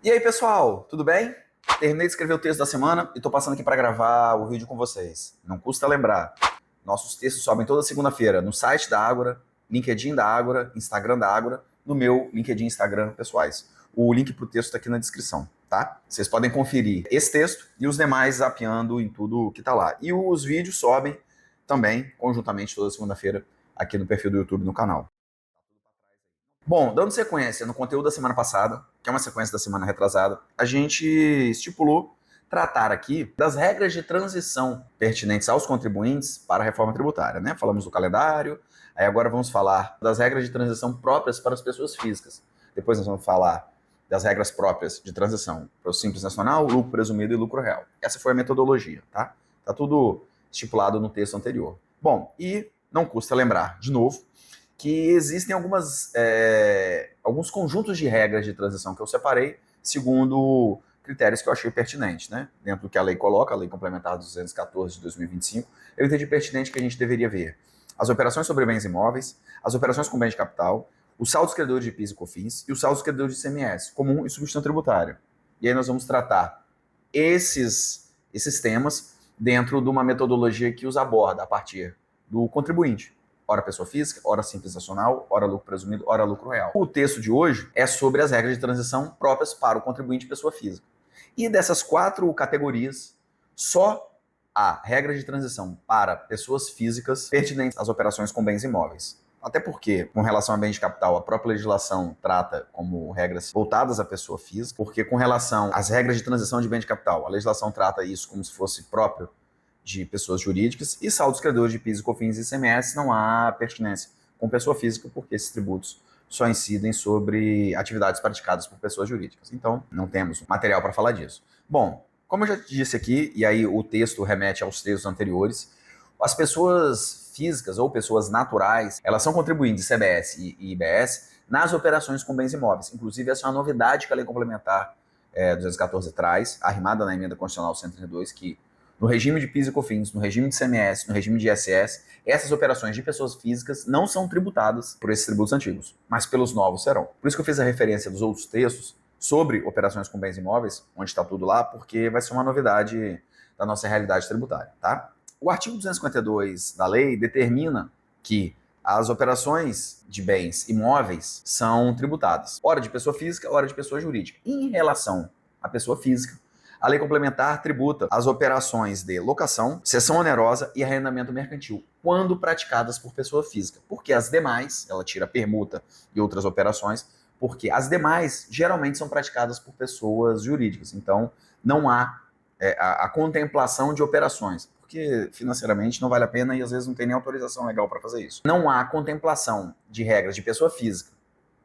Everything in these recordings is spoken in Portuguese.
E aí, pessoal, tudo bem? Terminei de escrever o texto da semana e estou passando aqui para gravar o vídeo com vocês. Não custa lembrar, nossos textos sobem toda segunda-feira no site da Ágora, LinkedIn da Ágora, Instagram da Ágora, no meu LinkedIn e Instagram pessoais. O link para o texto está aqui na descrição, tá? Vocês podem conferir esse texto e os demais zapeando em tudo que está lá. E os vídeos sobem também, conjuntamente, toda segunda-feira, aqui no perfil do YouTube no canal. Bom, dando sequência no conteúdo da semana passada, que é uma sequência da semana retrasada, a gente estipulou tratar aqui das regras de transição pertinentes aos contribuintes para a reforma tributária, né? Falamos do calendário, aí agora vamos falar das regras de transição próprias para as pessoas físicas. Depois nós vamos falar das regras próprias de transição para o Simples Nacional, lucro presumido e lucro real. Essa foi a metodologia, tá? Tá tudo estipulado no texto anterior. Bom, e não custa lembrar, de novo, que existem alguns conjuntos de regras de transição que eu separei segundo critérios que eu achei pertinentes, né? Dentro do que a lei coloca, a Lei Complementar 214 de 2025, eu entendi pertinente que a gente deveria ver as operações sobre bens imóveis, as operações com bens de capital, os saldos credores de PIS e COFINS e os saldos credores de ICMS, comum e substituição tributária. E aí nós vamos tratar esses temas dentro de uma metodologia que os aborda a partir do contribuinte. Ora pessoa física, ora simples nacional, ora lucro presumido, ora lucro real. O texto de hoje é sobre as regras de transição próprias para o contribuinte pessoa física. E dessas 4 categorias, só há regras de transição para pessoas físicas pertinentes às operações com bens imóveis. Até porque, com relação a bens de capital, a própria legislação trata como regras voltadas à pessoa física, porque com relação às regras de transição de bens de capital, a legislação trata isso como se fosse próprio de pessoas jurídicas, e saldos credores de PIS, COFINS e ICMS não há pertinência com pessoa física, porque esses tributos só incidem sobre atividades praticadas por pessoas jurídicas. Então, não temos material para falar disso. Bom, como eu já disse aqui, e aí o texto remete aos textos anteriores, as pessoas físicas ou pessoas naturais, elas são contribuintes de CBS e IBS nas operações com bens imóveis. Inclusive, essa é uma novidade que a Lei Complementar 214 traz, arrimada na Emenda Constitucional 132, que no regime de PIS e COFINS, no regime de CMS, no regime de ISS, essas operações de pessoas físicas não são tributadas por esses tributos antigos, mas pelos novos serão. Por isso que eu fiz a referência dos outros textos sobre operações com bens imóveis, onde está tudo lá, porque vai ser uma novidade da nossa realidade tributária, tá? O artigo 252 da lei determina que as operações de bens imóveis são tributadas, ora de pessoa física, ora de pessoa jurídica. Em relação à pessoa física, a lei complementar tributa as operações de locação, cessão onerosa e arrendamento mercantil, quando praticadas por pessoa física. Porque as demais, ela tira permuta e outras operações, porque as demais geralmente são praticadas por pessoas jurídicas. Então, não há a contemplação de operações, porque financeiramente não vale a pena e às vezes não tem nem autorização legal para fazer isso. Não há contemplação de regras de pessoa física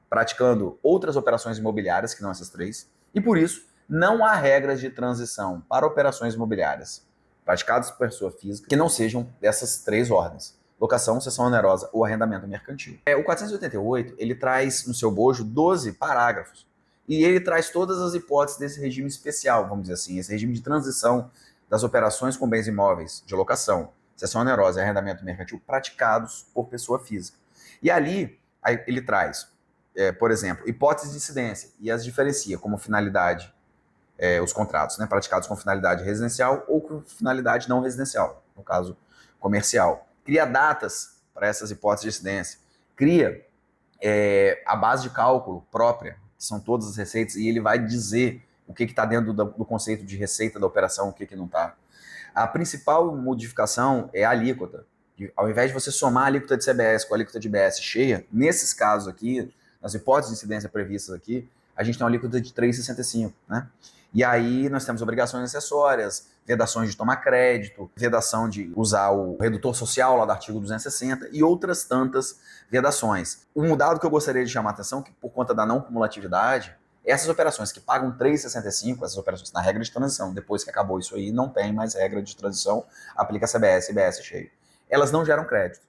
praticando outras operações imobiliárias, que não essas 3, e por isso não há regras de transição para operações imobiliárias praticadas por pessoa física que não sejam dessas 3 ordens: locação, cessão onerosa ou arrendamento mercantil. O 488, ele traz no seu bojo 12 parágrafos, e ele traz todas as hipóteses desse regime especial, vamos dizer assim, esse regime de transição das operações com bens imóveis de locação, cessão onerosa e arrendamento mercantil praticados por pessoa física. E ali ele traz, por exemplo, hipóteses de incidência e as diferencia como finalidade os contratos, né, praticados com finalidade residencial ou com finalidade não residencial, no caso comercial. Cria datas para essas hipóteses de incidência, cria a base de cálculo própria, que são todas as receitas, e ele vai dizer o que está dentro do conceito de receita da operação, o que não está. A principal modificação é a alíquota. Ao invés de você somar a alíquota de CBS com a alíquota de IBS cheia, nesses casos aqui, nas hipóteses de incidência previstas aqui, a gente tem uma alíquota de 3,65, né? E aí nós temos obrigações acessórias, vedações de tomar crédito, vedação de usar o redutor social lá do artigo 260 e outras tantas vedações. Um dado que eu gostaria de chamar a atenção, que por conta da não cumulatividade, essas operações que pagam 3,65, essas operações na regra de transição, depois que acabou isso aí, não tem mais regra de transição, aplica CBS e IBS cheio. Elas não geram crédito.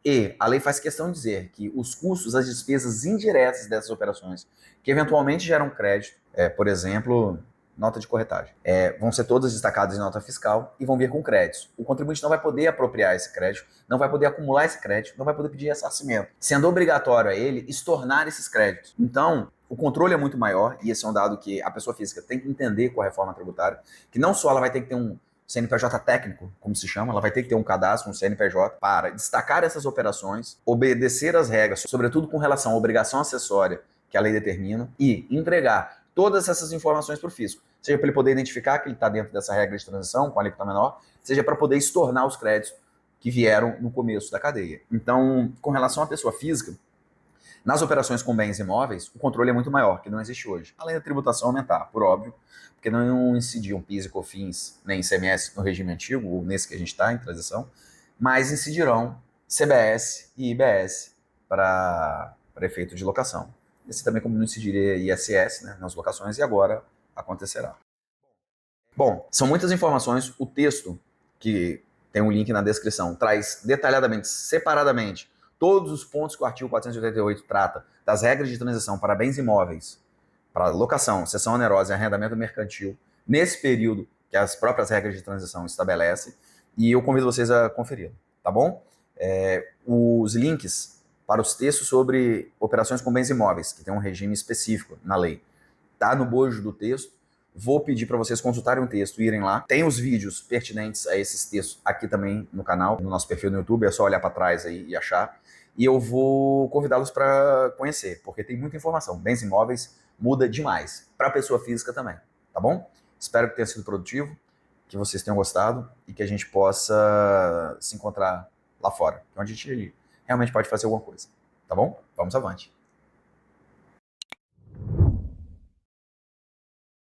E a lei faz questão de dizer que os custos, as despesas indiretas dessas operações, que eventualmente geram crédito, por exemplo, nota de corretagem. Vão ser todas destacadas em nota fiscal e vão vir com créditos. O contribuinte não vai poder apropriar esse crédito, não vai poder acumular esse crédito, não vai poder pedir ressarcimento, sendo obrigatório a ele estornar esses créditos. Então, o controle é muito maior, e esse é um dado que a pessoa física tem que entender com a reforma tributária, que não só ela vai ter que ter um CNPJ técnico, como se chama, ela vai ter que ter um cadastro, um CNPJ, para destacar essas operações, obedecer as regras, sobretudo com relação à obrigação acessória que a lei determina, e entregar todas essas informações para o fisco. Seja para ele poder identificar que ele está dentro dessa regra de transição, com a alíquota menor, seja para poder estornar os créditos que vieram no começo da cadeia. Então, com relação à pessoa física, nas operações com bens imóveis, o controle é muito maior, que não existe hoje. Além da tributação aumentar, por óbvio, porque não incidiam PIS e COFINS, nem ICMS no regime antigo, ou nesse que a gente está, em transição, mas incidirão CBS e IBS para efeito de locação. Assim também como não incidiria ISS, né, nas locações, e agora acontecerá. Bom, são muitas informações. O texto, que tem um link na descrição, traz detalhadamente, separadamente, todos os pontos que o artigo 488 trata das regras de transição para bens imóveis, para locação, cessão onerosa e arrendamento mercantil, nesse período que as próprias regras de transição estabelecem, e eu convido vocês a conferir, tá bom? Os links para os textos sobre operações com bens imóveis, que tem um regime específico na lei, tá no bojo do texto. Vou pedir para vocês consultarem o texto e irem lá. Tem os vídeos pertinentes a esses textos aqui também no canal, no nosso perfil no YouTube, é só olhar para trás aí e achar. E eu vou convidá-los para conhecer, porque tem muita informação. Bens imóveis muda demais, para a pessoa física também, tá bom? Espero que tenha sido produtivo, que vocês tenham gostado e que a gente possa se encontrar lá fora, onde a gente realmente pode fazer alguma coisa, tá bom? Vamos avante.